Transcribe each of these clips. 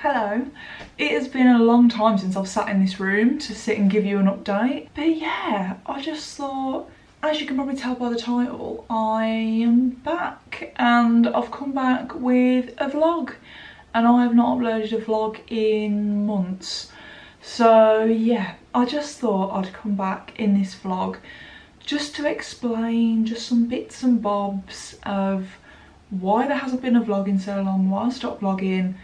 Hello. It has been a long time since I've sat in this room to sit and give you an update. But yeah, I just thought, as you can probably tell by the title, I am back and I've come back with a vlog. And I have not uploaded a vlog in months. So yeah, I just thought I'd come back in this vlog just to explain just some bits and bobs of why there hasn't been a vlog in so long, why I stopped vlogging,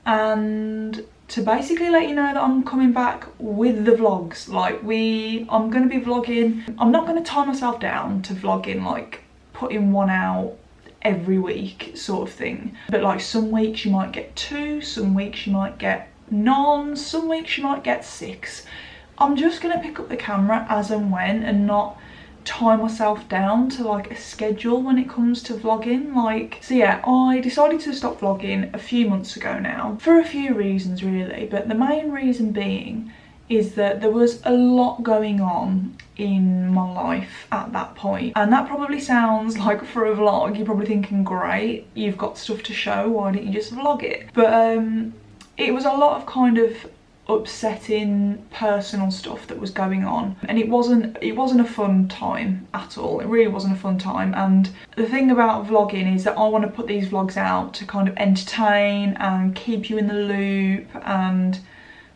and to basically let you know that I'm coming back with the vlogs. Like I'm going to be vlogging. I'm not going to tie myself down to vlogging, like putting one out every week sort of thing. But like some weeks you might get 2, some weeks you might get none, some weeks you might get 6. I'm just going to pick up the camera as and when and not tie myself down to like a schedule when it comes to vlogging. So yeah, I decided to stop vlogging a few months ago now for a few reasons really, but the main reason being is that there was a lot going on in my life at that point, and that probably sounds like for a vlog you're probably thinking, great, you've got stuff to show, why don't you just vlog it? But it was a lot of kind of upsetting personal stuff that was going on, and it wasn't a fun time at all. It really wasn't a fun time. And the thing about vlogging is that I want to put these vlogs out to kind of entertain and keep you in the loop, and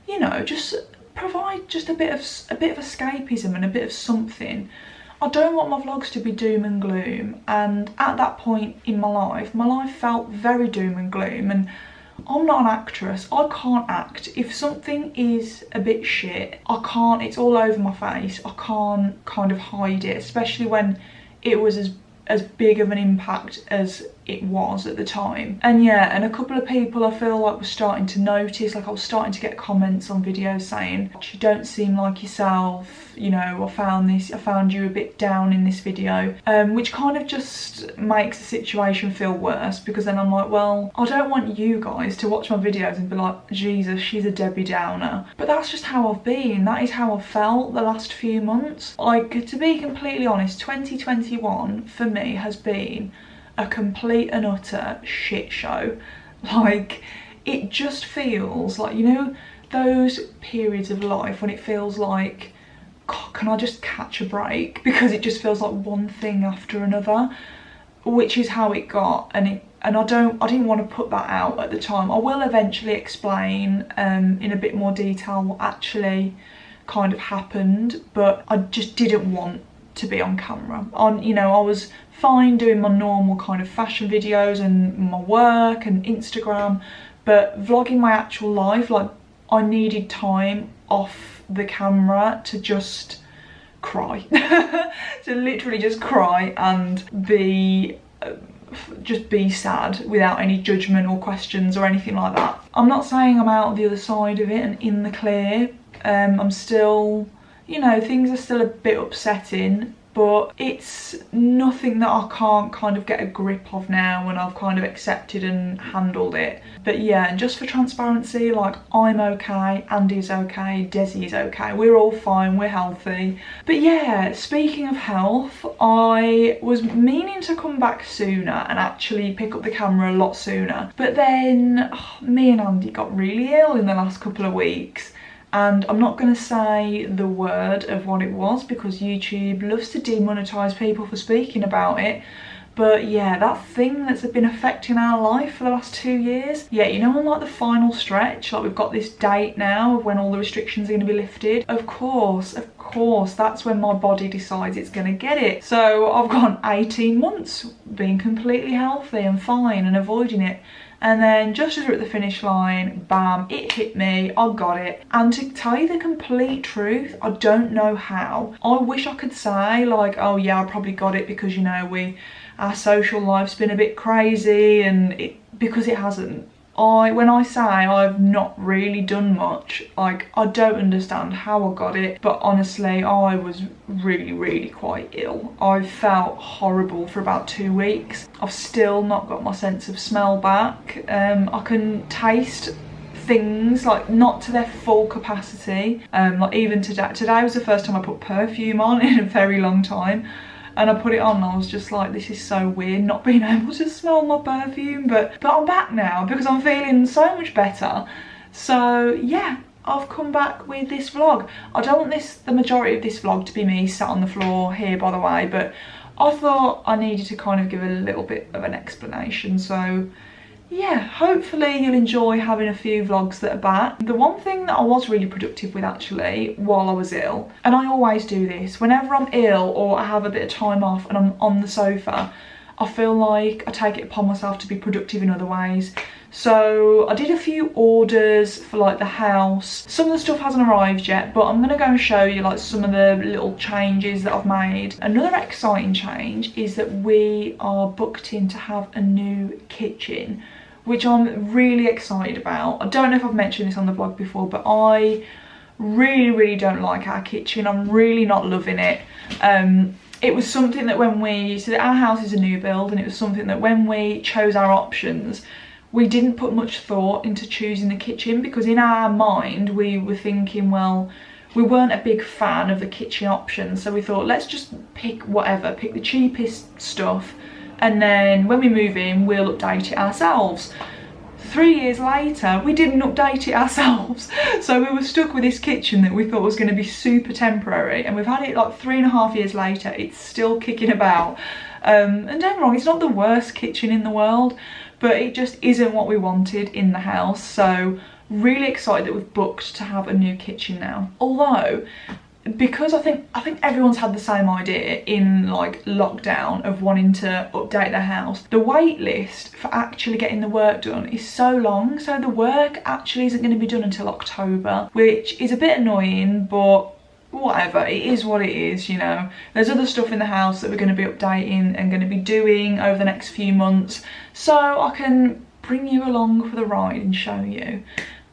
you know, just provide just a bit of escapism and a bit of something. I don't want my vlogs to be doom and gloom, and at that point in my life felt very doom and gloom. And I'm not an actress, I can't act. If something is a bit shit, I can't, it's all over my face, I can't kind of hide it, especially when it was as big of an impact as it was at the time. And yeah, and a couple of people I feel like were starting to notice, like I was starting to get comments on videos saying, you don't seem like yourself, you know, I found you a bit down in this video, which kind of just makes the situation feel worse, because then I'm like, well, I don't want you guys to watch my videos and be like, Jesus, she's a Debbie Downer. But that's just how I've been, that is how I've felt the last few months. Like, to be completely honest, 2021 for me has been a complete and utter shit show. Like, it just feels like, you know, those periods of life when it feels like, God, can I just catch a break? Because it just feels like one thing after another, which is how it got. And I didn't want to put that out at the time. I will eventually explain in a bit more detail what actually kind of happened, but I just didn't want to be on camera. You know, I was fine doing my normal kind of fashion videos and my work and Instagram, but vlogging my actual life, like, I needed time off the camera to just cry. To literally just cry and be sad without any judgment or questions or anything like that. I'm not saying I'm out the other side of it and in the clear. I'm still, you know, things are still a bit upsetting, but it's nothing that I can't kind of get a grip of now when I've kind of accepted and handled it. But yeah, and just for transparency, like, I'm okay, Andy's okay, Desi's okay, we're all fine, we're healthy. But yeah, speaking of health, I was meaning to come back sooner and actually pick up the camera a lot sooner, but then me and Andy got really ill in the last couple of weeks. And I'm not going to say the word of what it was because YouTube loves to demonetize people for speaking about it. But yeah, that thing that's been affecting our life for the last 2 years. Yeah, you know, on like the final stretch, like we've got this date now of when all the restrictions are going to be lifted. Of course, that's when my body decides it's going to get it. So I've gone 18 months being completely healthy and fine and avoiding it. And then just as we're at the finish line, bam, it hit me, I got it. And to tell you the complete truth, I don't know how. I wish I could say like, oh yeah, I probably got it because, you know, our social life's been a bit crazy, and because it hasn't. When I say I've not really done much, like, I don't understand how I got it, but honestly, I was really quite ill. I felt horrible for about 2 weeks. I've still not got my sense of smell back. I can taste things, like, not to their full capacity. Like, even today was the first time I put perfume on in a very long time. And I put it on and I was just like, this is so weird not being able to smell my perfume. But I'm back now because I'm feeling so much better. So yeah, I've come back with this vlog. I don't want the majority of this vlog to be me sat on the floor here, by the way, but I thought I needed to kind of give a little bit of an explanation. So yeah, hopefully you'll enjoy having a few vlogs that are back. The one thing that I was really productive with actually while I was ill, and I always do this, whenever I'm ill or I have a bit of time off and I'm on the sofa, I feel like I take it upon myself to be productive in other ways. So I did a few orders for like the house. Some of the stuff hasn't arrived yet, but I'm gonna go and show you like some of the little changes that I've made. Another exciting change is that we are booked in to have a new kitchen, which I'm really excited about. I don't know if I've mentioned this on the vlog before, but I really don't like our kitchen. I'm really not loving it. It was something that so our house is a new build, and it was something that when we chose our options, we didn't put much thought into choosing the kitchen, because in our mind we were thinking, well, we weren't a big fan of the kitchen options, so we thought let's just pick whatever, pick the cheapest stuff, and then when we move in we'll update it ourselves. 3 years later we didn't update it ourselves, so we were stuck with this kitchen that we thought was going to be super temporary, and we've had it like 3.5 years later. It's still kicking about, and don't get me wrong, it's not the worst kitchen in the world, but it just isn't what we wanted in the house. So really excited that we've booked to have a new kitchen now. Although, because I think everyone's had the same idea in like lockdown of wanting to update their house, the wait list for actually getting the work done is so long. So the work actually isn't going to be done until October, which is a bit annoying, but whatever, it is what it is, you know. There's other stuff in the house that we're going to be updating and going to be doing over the next few months, so I can bring you along for the ride and show you.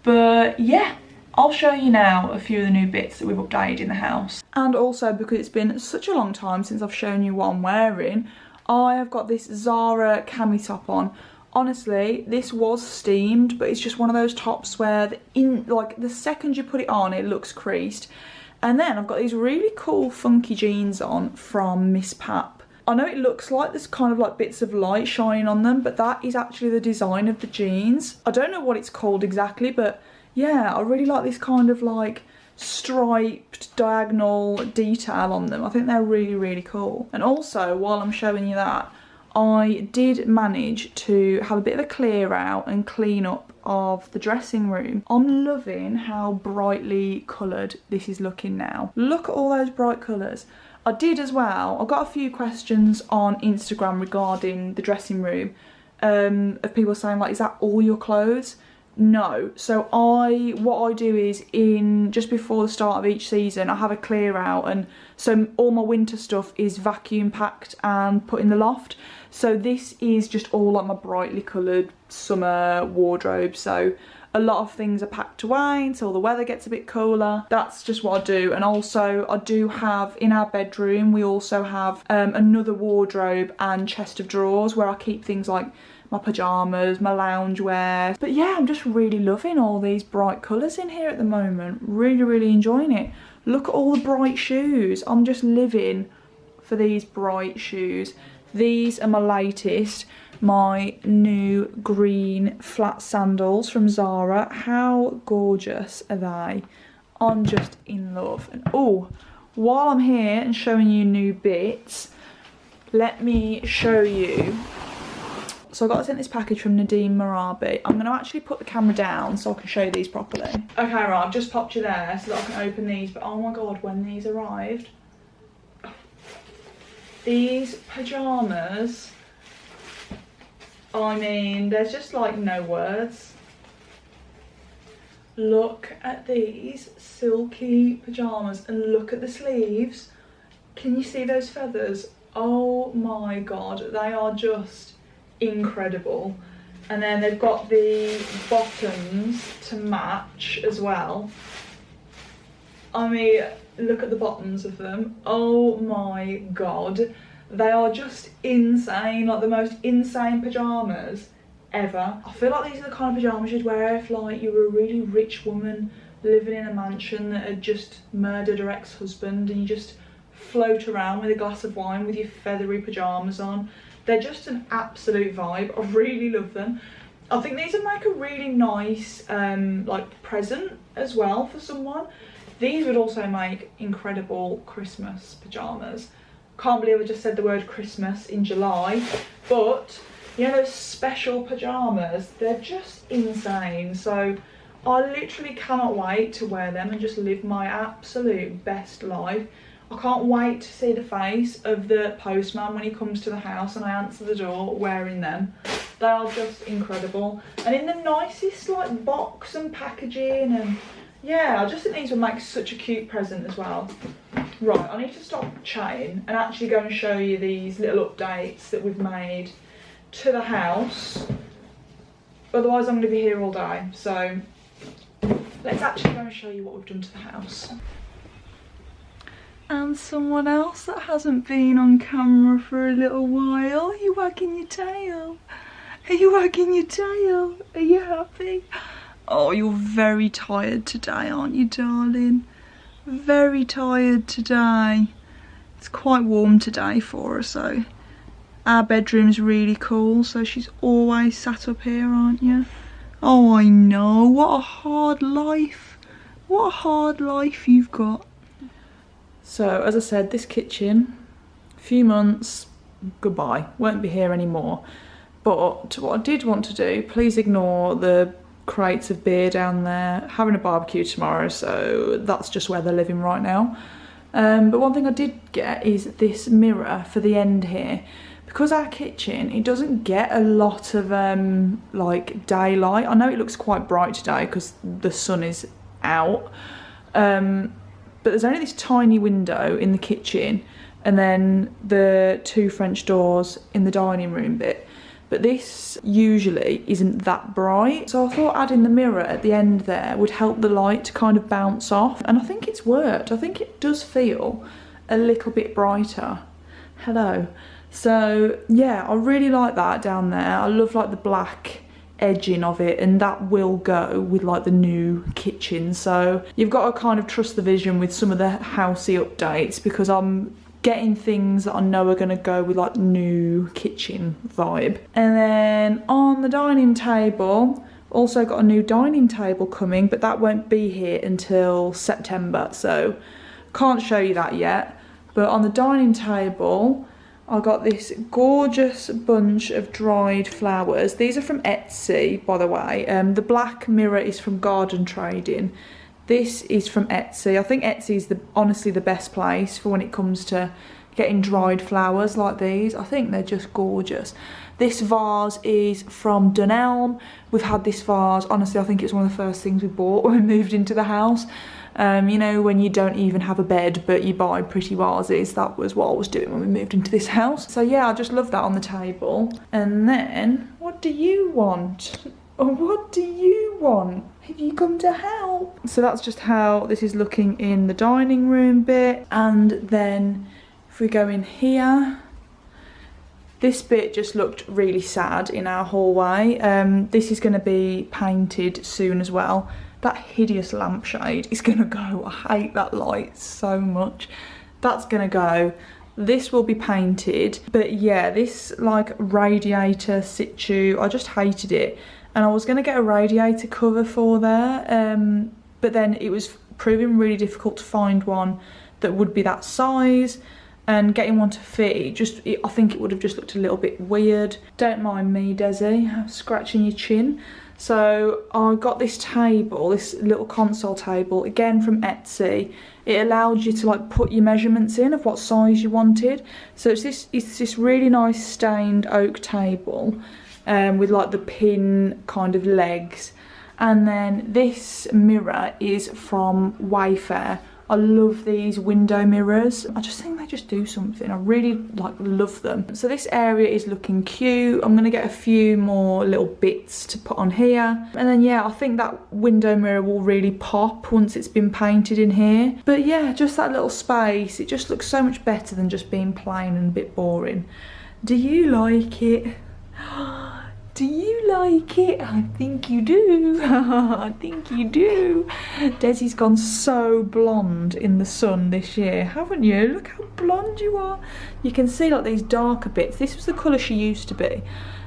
But yeah, I'll show you now a few of the new bits that we've updated in the house. And also, because it's been such a long time since I've shown you what I'm wearing, I have got this Zara cami top on. Honestly, this was steamed, but it's just one of those tops where the second you put it on, it looks creased. And then I've got these really cool funky jeans on from Miss Pap. I know it looks like there's kind of like bits of light shining on them, but that is actually the design of the jeans. I don't know what it's called exactly, but yeah, I really like this kind of like striped diagonal detail on them. I think they're really cool. And also, while I'm showing you that, I did manage to have a bit of a clear out and clean up of the dressing room. I'm loving how brightly coloured this is looking now. Look at all those bright colours. I did as well, I got a few questions on Instagram regarding the dressing room, of people saying like, is that all your clothes? No. So what I do is just before the start of each season, I have a clear out, and so all my winter stuff is vacuum packed and put in the loft. So this is just all like my brightly coloured summer wardrobe. So a lot of things are packed away until the weather gets a bit cooler. That's just what I do. And also I do have, in our bedroom, we also have another wardrobe and chest of drawers where I keep things like my pyjamas, my loungewear. But yeah, I'm just really loving all these bright colours in here at the moment. Really enjoying it. Look at all the bright shoes. I'm just living for these bright shoes. These are my latest, my new green flat sandals from Zara. How gorgeous are they? I'm just in love. And oh, while I'm here and showing you new bits, let me show you. So I got sent this package from Nadeem Marabi. I'm going to actually put the camera down so I can show you these properly. Okay, right, I've just popped you there so that I can open these, but oh my god, when these arrived, these pyjamas, I mean, there's just like no words. Look at these silky pyjamas and look at the sleeves. Can you see those feathers? Oh my god, they are just incredible. And then they've got the bottoms to match as well. I mean, look at the bottoms of them. Oh my god, they are just insane, like the most insane pyjamas ever. I feel like these are the kind of pyjamas you'd wear if like you were a really rich woman living in a mansion that had just murdered her ex-husband, and you just float around with a glass of wine with your feathery pyjamas on. They're just an absolute vibe. I really love them. I think these would make a really nice like present as well for someone. These would also make incredible Christmas pyjamas. Can't believe I just said the word Christmas in July, but you know those special pyjamas, they're just insane. So I literally cannot wait to wear them and just live my absolute best life. I can't wait to see the face of the postman when he comes to the house and I answer the door wearing them. They are just incredible. And in the nicest like box and packaging, and yeah, I just think these would make such a cute present as well. Right, I need to stop chatting and actually go and show you these little updates that we've made to the house. Otherwise I'm going to be here all day. So let's actually go and show you what we've done to the house. And someone else that hasn't been on camera for a little while. Are you wagging your tail? Are you wagging your tail? Are you happy? Oh, you're very tired today, aren't you, darling? Very tired today. It's quite warm today for her, so our bedroom's really cool, so she's always sat up here, aren't you? Oh, I know. What a hard life. What a hard life you've got. So, as I said, this kitchen, a few months, goodbye, won't be here anymore. But what I did want to do, please ignore the crates of beer down there, having a barbecue tomorrow, so that's just where they're living right now. But one thing I did get is this mirror for the end here. Because our kitchen, it doesn't get a lot of like daylight. I know it looks quite bright today because the sun is out. But there's only this tiny window in the kitchen and then the 2 French doors in the dining room bit. But this usually isn't that bright. So I thought adding the mirror at the end there would help the light to kind of bounce off. And I think it's worked. I think it does feel a little bit brighter. Hello. So yeah, I really like that down there. I love like the black edging of it, and that will go with like the new kitchen. So you've got to kind of trust the vision with some of the housey updates, because I'm getting things that I know are going to go with like new kitchen vibe. And then on the dining table, also got a new dining table coming, but that won't be here until September, so can't show you that yet. But on the dining table, I got this gorgeous bunch of dried flowers. These are from Etsy, by the way. The black mirror is from Garden Trading. This is from Etsy. I think Etsy is honestly the best place for when it comes to getting dried flowers like these. I think they're just gorgeous. This vase is from Dunelm. We've had this vase, honestly, I think it's one of the first things we bought when we moved into the house. You know, when you don't even have a bed but you buy pretty vases. That was what I was doing when we moved into this house. So yeah, I just love that on the table. And then, what do you want? What do you want? Have you come to help? So that's just how this is looking in the dining room bit. And then if we go in here, this bit just looked really sad in our hallway. This is going to be painted soon as well. That hideous lampshade is going to go. I hate that light so much. That's going to go. This will be painted. But yeah, this like radiator situ, I just hated it. And I was going to get a radiator cover for there. But then it was proving really difficult to find one that would be that size. And getting one to fit, I think it would have just looked a little bit weird. Don't mind me, Desi, I'm scratching your chin. So I got this table, this little console table, again from Etsy. It allowed you to like put your measurements in of what size you wanted. So it's this really nice stained oak table with like the pin kind of legs. And then this mirror is from Wayfair. I love these window mirrors. I just think they just do something. I really like love them. So this area is looking cute. I'm gonna get a few more little bits to put on here. And then yeah, I think that window mirror will really pop once it's been painted in here. But yeah, just that little space, it just looks so much better than just being plain and a bit boring. Do you like it? Do you like it? I think you do. I think you do. Desi's gone so blonde in the sun this year, haven't you? Look how blonde you are. You can see like these darker bits. This was the colour she used to be.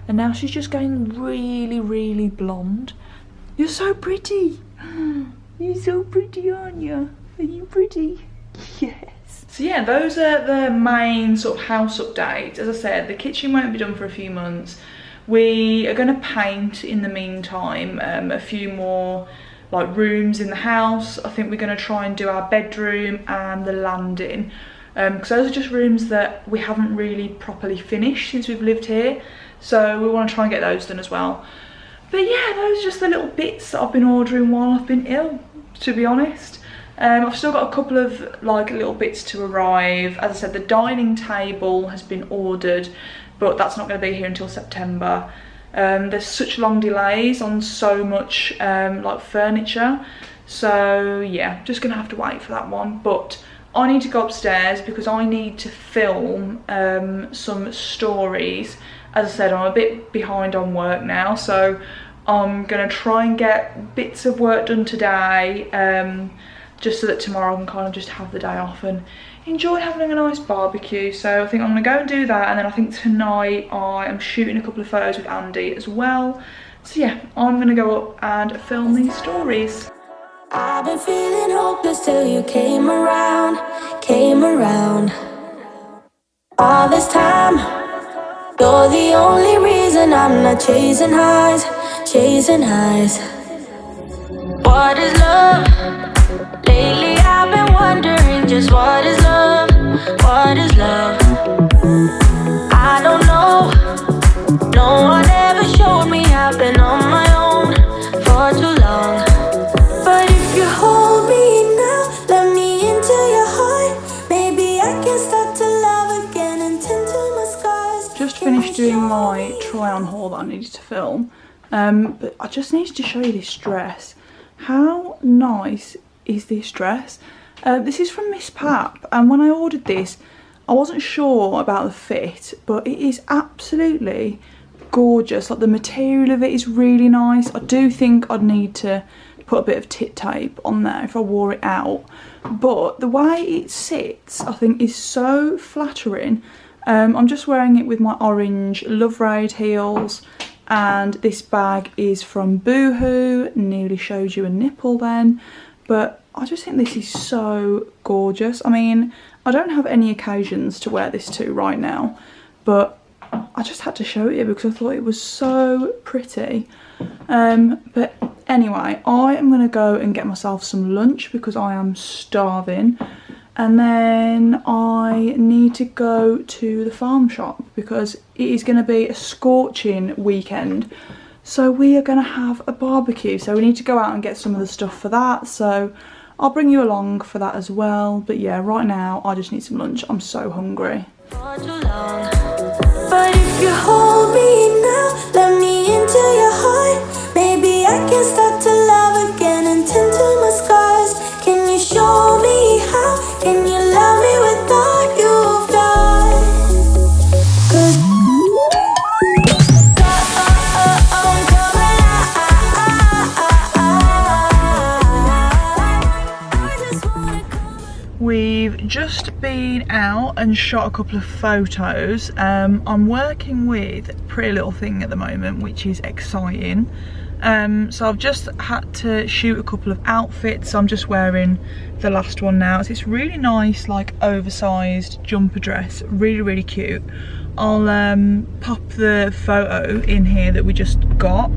and now she's just going really, really blonde. You're so pretty. You're so pretty, aren't you? Are you pretty? Yes. So yeah, those are the main sort of house updates. As I said, the kitchen won't be done for a few months. We are going to paint in the meantime a few more like rooms in the house. I think we're going to try and do our bedroom and the landing, because those are just rooms that we haven't really properly finished since we've lived here, so we want to try and get those done as well. But yeah, those are just the little bits that I've been ordering while I've been ill, to be honest. I've still got a couple of like little bits to arrive. As I said, the dining table has been ordered, but that's not going to be here until September. There's such long delays on so much like furniture, so yeah, just gonna have to wait for that one. But I need to go upstairs because I need to film some stories. As I said, I'm a bit behind on work now, so I'm gonna try and get bits of work done today, just so that tomorrow I can kind of just have the day off and enjoy having a nice barbecue. So I think I'm gonna go and do that, and then I think tonight I am shooting a couple of photos with Andy as well. So yeah, I'm gonna go up and film these stories. I've been feeling hopeless till you came around, all this time. You're the only reason I'm not chasing highs. What is love? Lately I've been wondering just what is love? I don't know. No one ever showed me. I've been on my own for too long. But if you hold me now, let me into your heart. Maybe I can start to love again and tend to my scars. Just finished doing my try-on haul that I needed to film, but I just needed to show you this dress. How nice is this dress? This is from Miss Pap, and when I ordered this I wasn't sure about the fit, but it is absolutely gorgeous. Like, the material of it is really nice. I do think I'd need to put a bit of tit tape on there if I wore it out, but the way it sits I think is so flattering. I'm just wearing it with my orange Love Raid heels, and this bag is from Boohoo. Nearly showed you a nipple then, but I just think this is so gorgeous. I mean, I don't have any occasions to wear this to right now, but I just had to show it you because I thought it was so pretty. But anyway, I am going to go and get myself some lunch because I am starving, and then I need to go to the farm shop because it is going to be a scorching weekend. So we are going to have a barbecue, so we need to go out and get some of the stuff for that. So I'll bring you along for that as well. But yeah, right now I just need some lunch. I'm so hungry. For too long. But if you hold me now, let me into your heart. Maybe I can start to love again and tend to my scars. Can you show me how? Can you love me with all you've got? 'Cause We've just been out and shot a couple of photos. I'm working with Pretty Little Thing at the moment, which is exciting. So I've just had to shoot a couple of outfits. I'm just wearing the last one now. It's this really nice, like, oversized jumper dress, really cute. I'll pop the photo in here that we just got.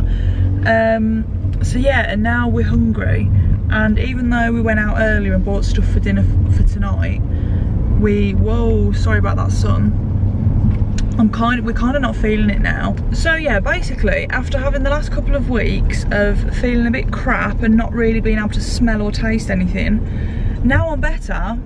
So yeah, and now we're hungry, and even though we went out earlier and bought stuff for dinner for tonight, whoa, sorry about that sun, we're kind of not feeling it now. So yeah, basically after having the last couple of weeks of feeling a bit crap and not really being able to smell or taste anything, now I'm better.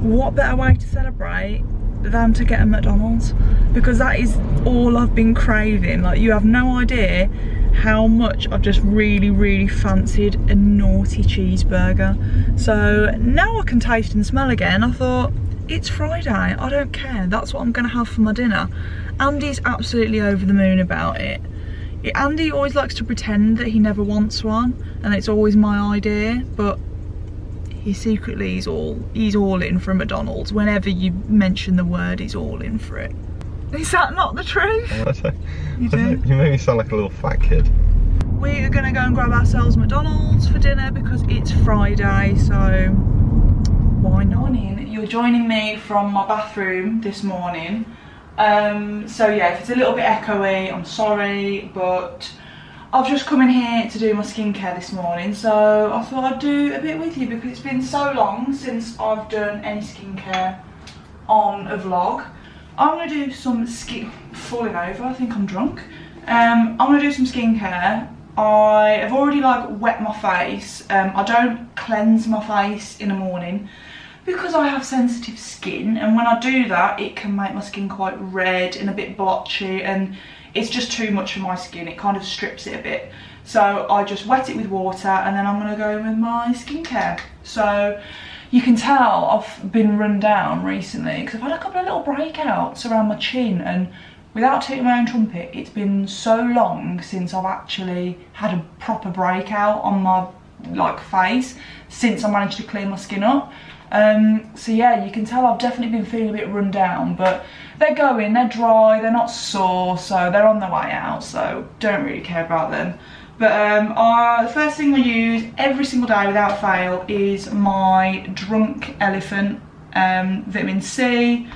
What better way to celebrate than to get a McDonald's, because that is all I've been craving. Like, you have no idea how much I've just really fancied a naughty cheeseburger. So now I can taste and smell again. I thought, it's Friday, I don't care, that's what I'm gonna have for my dinner. Andy's absolutely over the moon about it. Andy always likes to pretend that he never wants one and it's always my idea, but he secretly he's all in for a McDonald's. Whenever you mention the word, he's all in for it. Is that not the truth? You do? You make me sound like a little fat kid. We're gonna go and grab ourselves McDonald's for dinner because it's Friday, so why not? You're joining me from my bathroom this morning. So yeah, if it's a little bit echoey, I'm sorry, but I've just come in here to do my skincare this morning, so I thought I'd do a bit with you because it's been so long since I've done any skincare on a vlog. I'm gonna do some falling over, I think I'm drunk. I'm gonna do some skincare. I have already like wet my face. I don't cleanse my face in the morning because I have sensitive skin, and when I do that it can make my skin quite red and a bit blotchy, and it's just too much for my skin. It kind of strips it a bit. So I just wet it with water and then I'm gonna go in with my skincare. So you can tell I've been run down recently because I've had a couple of little breakouts around my chin, and without taking my own trumpet, it's been so long since I've actually had a proper breakout on my like face since I managed to clean my skin up. So yeah, you can tell I've definitely been feeling a bit run down, but they're going, they're dry, they're not sore, so they're on their way out, so don't really care about them. But the first thing I use every single day without fail is my Drunk Elephant vitamin C.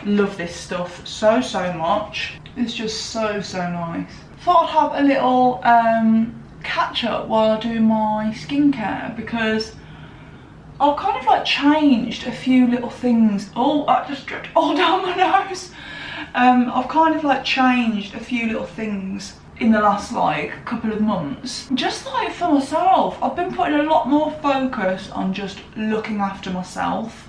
Love this stuff so much. It's just so nice. Thought I'd have a little catch up while I do my skincare because I've kind of like changed a few little things. Oh, I just dripped all down my nose. I've kind of like changed a few little things in the last like couple of months. Just like for myself, I've been putting a lot more focus on just looking after myself.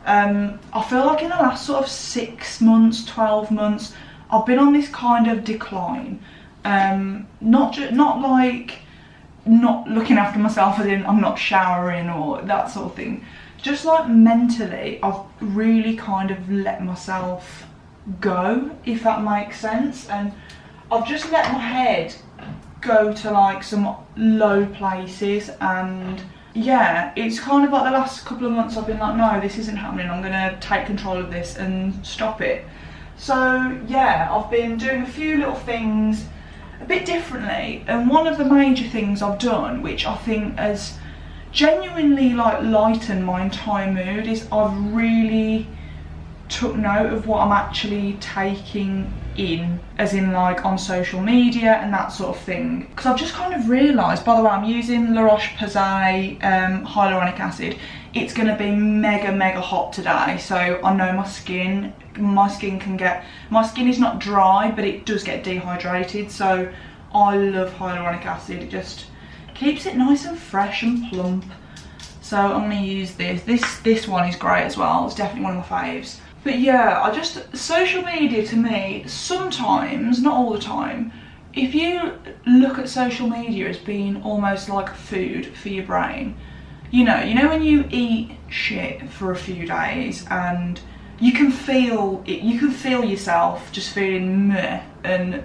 I feel like in the last sort of 6 months, 12 months, I've been on this kind of decline. Not like not looking after myself as in I'm not showering or that sort of thing. Just like mentally, I've really kind of let myself go, if that makes sense. And I've just let my head go to like some low places, and yeah, it's kind of like the last couple of months I've been like, no, this isn't happening, I'm gonna take control of this and stop it. So yeah, I've been doing a few little things a bit differently, and one of the major things I've done, which I think has genuinely like lightened my entire mood, is I've really took note of what I'm actually taking in, as in like on social media and that sort of thing, because I've just kind of realised, by the way, I'm using La Roche-Posay hyaluronic acid. It's going to be mega hot today, so I know my skin is not dry, but it does get dehydrated, so I love hyaluronic acid. It just keeps it nice and fresh and plump. So I'm going to use this one is great as well. It's definitely one of my faves. But yeah, social media to me, sometimes, not all the time, if you look at social media as being almost like food for your brain, you know when you eat shit for a few days and you can feel it, you can feel yourself just feeling meh and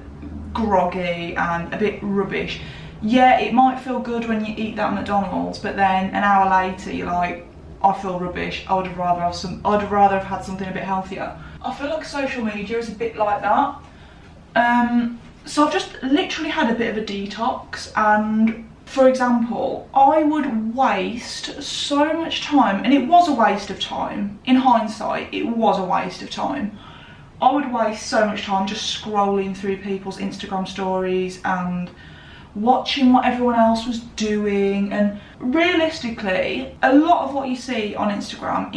groggy and a bit rubbish. Yeah, it might feel good when you eat that McDonald's, but then an hour later you're like, I feel rubbish. I'd rather have had something a bit healthier. I feel like social media is a bit like that. So I've just literally had a bit of a detox, and for example, I would waste so much time, and it was a waste of time. In hindsight, it was a waste of time. I would waste so much time just scrolling through people's Instagram stories and watching what everyone else was doing, and realistically a lot of what you see on Instagram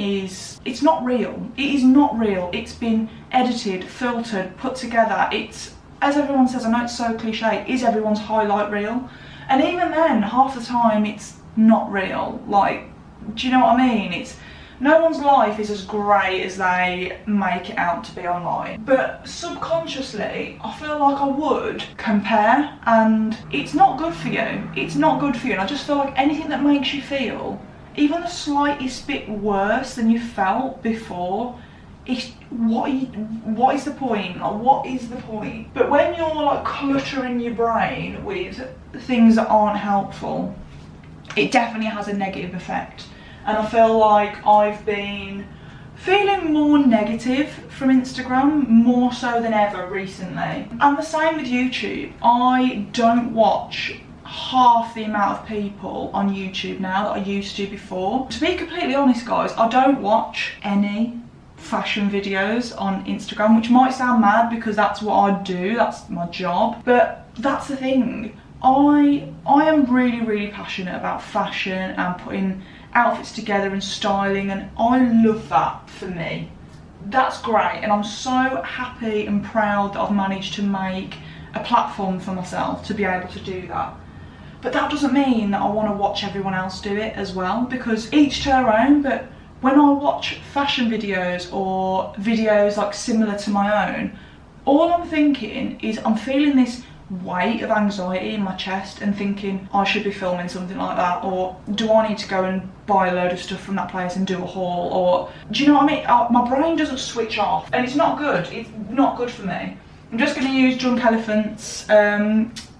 it's not real. It is not real. It's been edited, filtered, put together. It's, as everyone says, I know it's so cliche, is everyone's highlight reel? And even then, half the time it's not real. Like, do you know what I mean? It's, no one's life is as great as they make it out to be online. But subconsciously, I feel like I would compare, and it's not good for you. It's not good for you, and I just feel like anything that makes you feel even the slightest bit worse than you felt before, what is the point? Like, what is the point? But when you're like cluttering your brain with things that aren't helpful, it definitely has a negative effect. And I feel like I've been feeling more negative from Instagram, more so than ever recently. And the same with YouTube. I don't watch half the amount of people on YouTube now that I used to before. To be completely honest, guys, I don't watch any fashion videos on Instagram, which might sound mad because that's what I do, that's my job, but that's the thing. I am really passionate about fashion and putting outfits together and styling, and I love that for me. That's great, and I'm so happy and proud that I've managed to make a platform for myself to be able to do that. But that doesn't mean that I want to watch everyone else do it as well, because each to their own. But when I watch fashion videos or videos like similar to my own, all I'm thinking is I'm feeling this weight of anxiety in my chest and thinking I should be filming something like that, or do I need to go and buy a load of stuff from that place and do a haul, or do you know what I mean? My brain doesn't switch off, and it's not good. It's not good for me. I'm just going to use Drunk Elephant's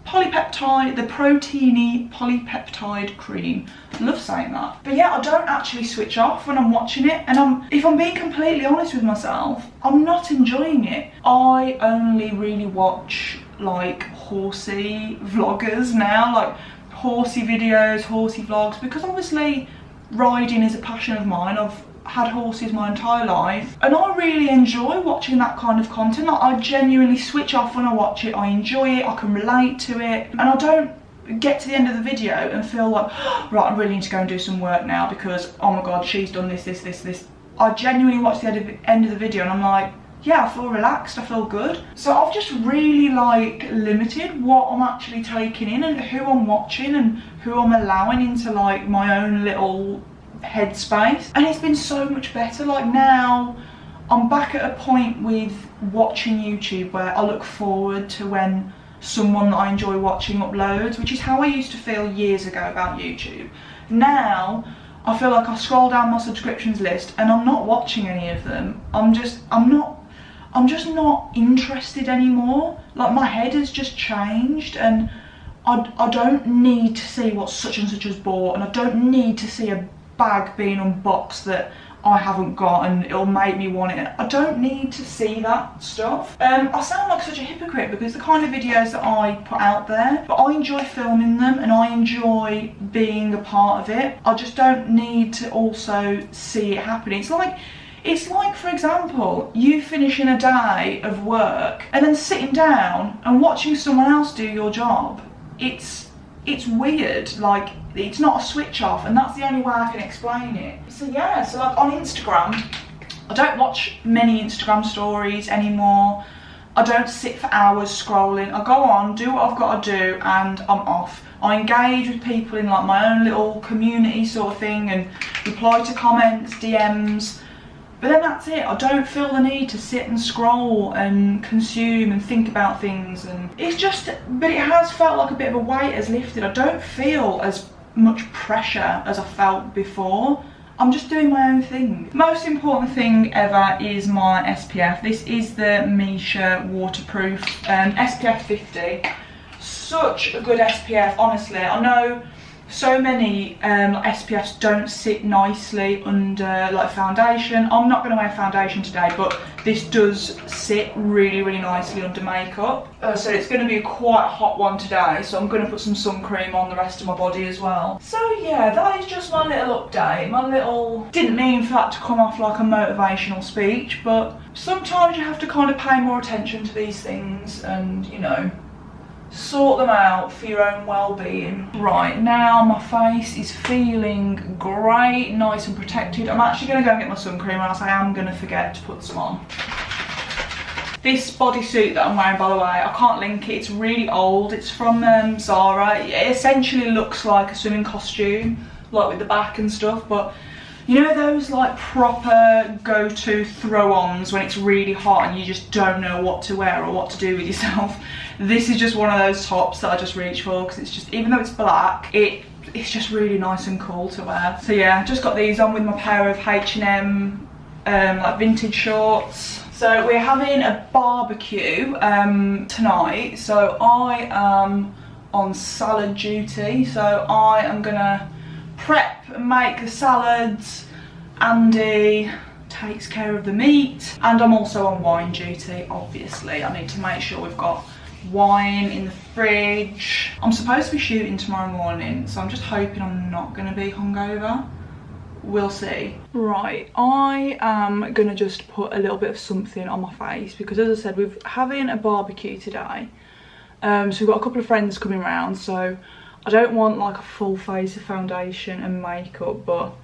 polypeptide, the proteiny polypeptide cream. Love saying that. But yeah, I don't actually switch off when I'm watching it, and if I'm being completely honest with myself, I'm not enjoying it. I only really watch like horsey vloggers now, like horsey videos, horsey vlogs, because obviously riding is a passion of mine. I've had horses my entire life, and I really enjoy watching that kind of content. Like, I genuinely switch off when I watch it. I enjoy it, I can relate to it, and I don't get to the end of the video and feel like, oh, right, I really need to go and do some work now because, oh my god, she's done this. I genuinely watch the end of the video and I'm like, yeah, I feel relaxed, I feel good. So I've just really like limited what I'm actually taking in and who I'm watching and who I'm allowing into like my own little headspace, and it's been so much better. Like, now I'm back at a point with watching YouTube where I look forward to when someone that I enjoy watching uploads, which is how I used to feel years ago about YouTube. Now I feel like I scroll down my subscriptions list and I'm not watching any of them. I'm just not interested anymore. Like, my head has just changed, and I don't need to see what such and such has bought, and I don't need to see a bag being unboxed that I haven't got and it'll make me want it. I don't need to see that stuff. I sound like such a hypocrite because the kind of videos that I put out there, but I enjoy filming them and I enjoy being a part of it. I just don't need to also see it happening. It's like, for example, you finishing a day of work and then sitting down and watching someone else do your job. It's weird. Like, it's not a switch off, and that's the only way I can explain it. So yeah, so like on Instagram, I don't watch many Instagram stories anymore. I don't sit for hours scrolling. I go on, do what I've got to do, and I'm off. I engage with people in like my own little community sort of thing and reply to comments, DMs. But then that's it. I don't feel the need to sit and scroll and consume and think about things, and it's just, but it has felt like a bit of a weight has lifted. I don't feel as much pressure as I felt before. I'm just doing my own thing. Most important thing ever is my SPF. This is the Misha waterproof SPF 50. Such a good SPF, honestly. I know so many SPFs don't sit nicely under like foundation. I'm not going to wear foundation today, but this does sit really nicely under makeup. So it's going to be quite a hot one today, so I'm going to put some sun cream on the rest of my body as well. So yeah, that is just my little update. Didn't mean for that to come off like a motivational speech, but sometimes you have to kind of pay more attention to these things and, you know, sort them out for your own well-being. Right, now my face is feeling great, nice and protected. I'm actually going to go and get my sun cream, or else I am going to forget to put some on. This bodysuit that I'm wearing, by the way, I can't link it, it's really old. It's from Zara. It essentially looks like a swimming costume, like with the back and stuff, but you know those like proper go-to throw-ons when it's really hot and you just don't know what to wear or what to do with yourself? This is just one of those tops that I just reach for, because it's just, even though it's black, it's just really nice and cool to wear. So yeah, just got these on with my pair of H&M like vintage shorts. So we're having a barbecue tonight, so I am on salad duty. So I am gonna prep and make the salads. Andy takes care of the meat. And I'm also on wine duty, obviously. I need to make sure we've got wine in the fridge. I'm supposed to be shooting tomorrow morning, so I'm just hoping I'm not going to be hungover. We'll see. Right, I am gonna just put a little bit of something on my face because, as I said, we're having a barbecue today. So we've got a couple of friends coming around, so I don't want like a full face of foundation and makeup, but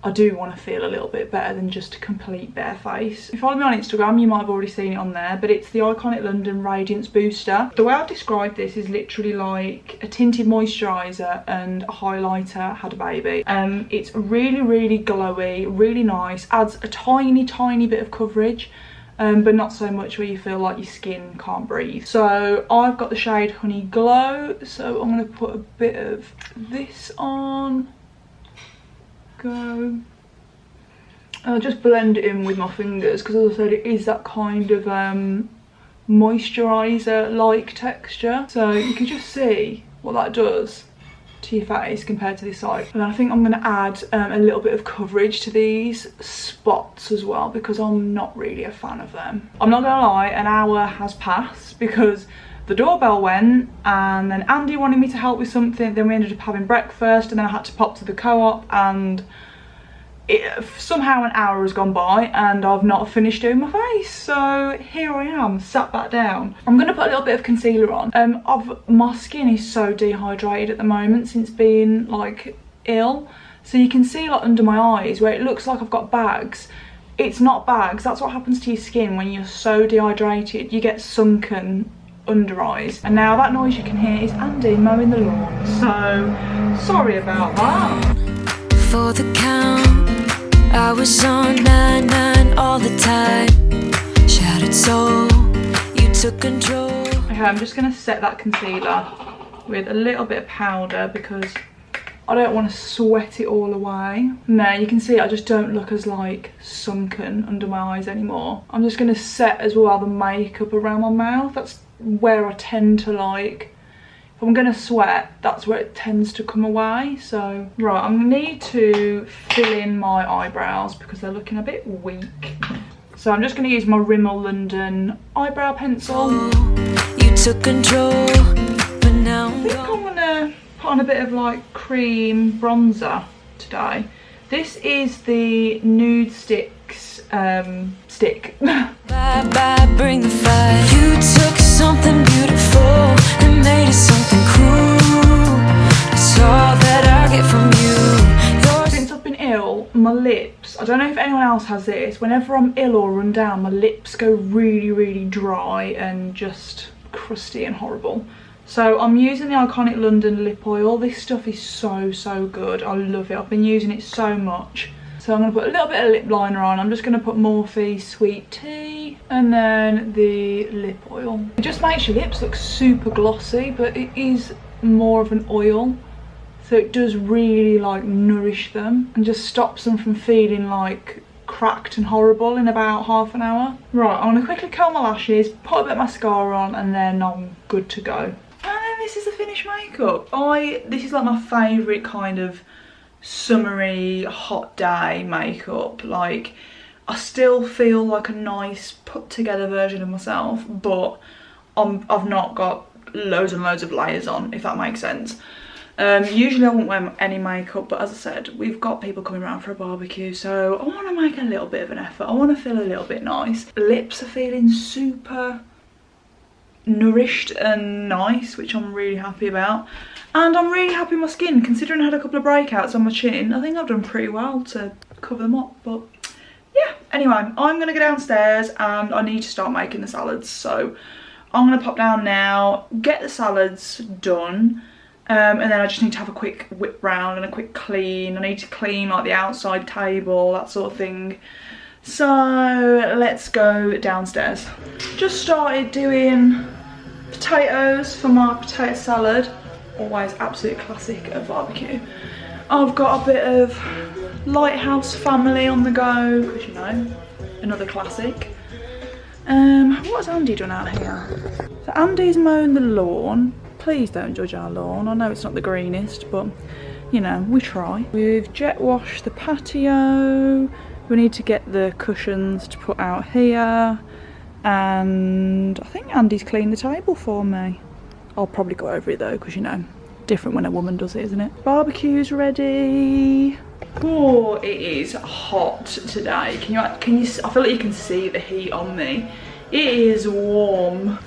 I do want to feel a little bit better than just a complete bare face. If you follow me on Instagram, you might have already seen it on there, but it's the Iconic London Radiance Booster. The way I've described this is literally like a tinted moisturiser and a highlighter had a baby. It's really, really glowy, really nice, adds a tiny, tiny bit of coverage, but not so much where you feel like your skin can't breathe. So I've got the shade Honey Glow, so I'm going to put a bit of this on. Go. I'll just blend it in with my fingers because, as I said, it is that kind of moisturiser like texture, so you can just see what that does to your face compared to this side. And I think I'm going to add a little bit of coverage to these spots as well because I'm not really a fan of them. I'm not gonna lie, an hour has passed because the doorbell went and then Andy wanted me to help with something, then we ended up having breakfast, and then I had to pop to the co-op, and somehow an hour has gone by and I've not finished doing my face. So here I am, sat back down. I'm going to put a little bit of concealer on. My skin is so dehydrated at the moment since being like ill. So you can see like under my eyes where it looks like I've got bags. It's not bags, that's what happens to your skin when you're so dehydrated. You get sunken under eyes. And now that noise you can hear is Andy mowing the lawn, so sorry about that. For the count, I was on 9-9 all the time. Shattered soul, you took control. Okay, I'm just going to set that concealer with a little bit of powder because I don't want to sweat it all away. Now you can see I just don't look as like sunken under my eyes anymore. I'm just going to set as well the makeup around my mouth. That's where I tend to like, if I'm going to sweat, that's where it tends to come away. So right, I'm going to need to fill in my eyebrows because they're looking a bit weak. So I'm just going to use my Rimmel London eyebrow pencil. You took control, but now I think I'm going to put on a bit of like cream bronzer today. This is the Nude Sticks stick. bye bye, bring the fire. You took something beautiful and made it something cruel. That's all that I get from you. Since I've been ill, my lips, I don't know if anyone else has this, whenever I'm ill or run down, my lips go really, really dry and just crusty and horrible. So I'm using the Iconic London lip oil. This stuff is so good. I love it. I've been using it so much. So I'm going to put a little bit of lip liner on. I'm just going to put Morphe Sweet Tea and then the lip oil. It just makes your lips look super glossy, but it is more of an oil. So it does really like nourish them and just stops them from feeling like cracked and horrible in about half an hour. Right, I'm going to quickly curl my lashes, put a bit of mascara on, and then I'm good to go. And then this is the finished makeup. This is like my favourite kind of summery hot day makeup. Like, I still feel like a nice put together version of myself, but I've not got loads and loads of layers on, if that makes sense. Usually I wouldn't wear any makeup, but as I said, we've got people coming around for a barbecue, so I want to make a little bit of an effort. I want to feel a little bit nice. Lips are feeling super nourished and nice, which I'm really happy about. And I'm really happy with my skin, considering I had a couple of breakouts on my chin. I think I've done pretty well to cover them up, but yeah. Anyway, I'm going to go downstairs and I need to start making the salads. So I'm going to pop down now, get the salads done, and then I just need to have a quick whip round and a quick clean. I need to clean like the outside table, that sort of thing. So let's go downstairs. Just started doing potatoes for my potato salad. Always absolute classic at barbecue. I've got a bit of Lighthouse Family on the go, because you know, another classic. What has Andy done out here? So Andy's mowing the lawn. Please don't judge our lawn. I know it's not the greenest, but you know, we try. We've jet washed the patio. We need to get the cushions to put out here, and I think Andy's cleaned the table for me. I'll probably go over it though, because you know, different when a woman does it, isn't it? Barbecue's ready. Oh, it is hot today. Can you? I feel like you can see the heat on me. It is warm.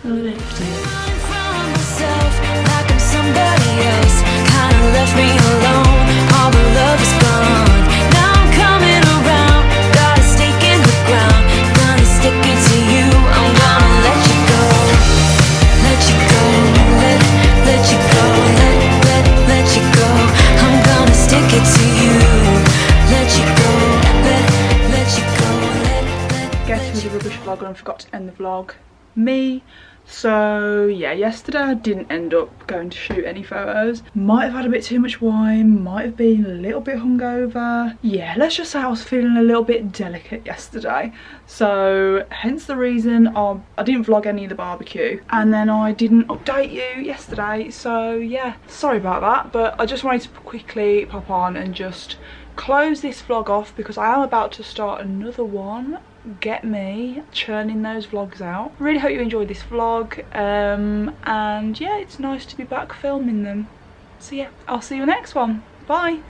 And forgot to end the vlog. Me. So yeah, yesterday I didn't end up going to shoot any photos. Might have had a bit too much wine, might have been a little bit hungover. Yeah, let's just say I was feeling a little bit delicate yesterday, so hence the reason I didn't vlog any of the barbecue, and then I didn't update you yesterday. So yeah, sorry about that, but I just wanted to quickly pop on and just close this vlog off, because I am about to start another one. Get me churning those vlogs out. Really hope you enjoyed this vlog, and yeah, it's nice to be back filming them. So yeah, I'll see you next one. Bye.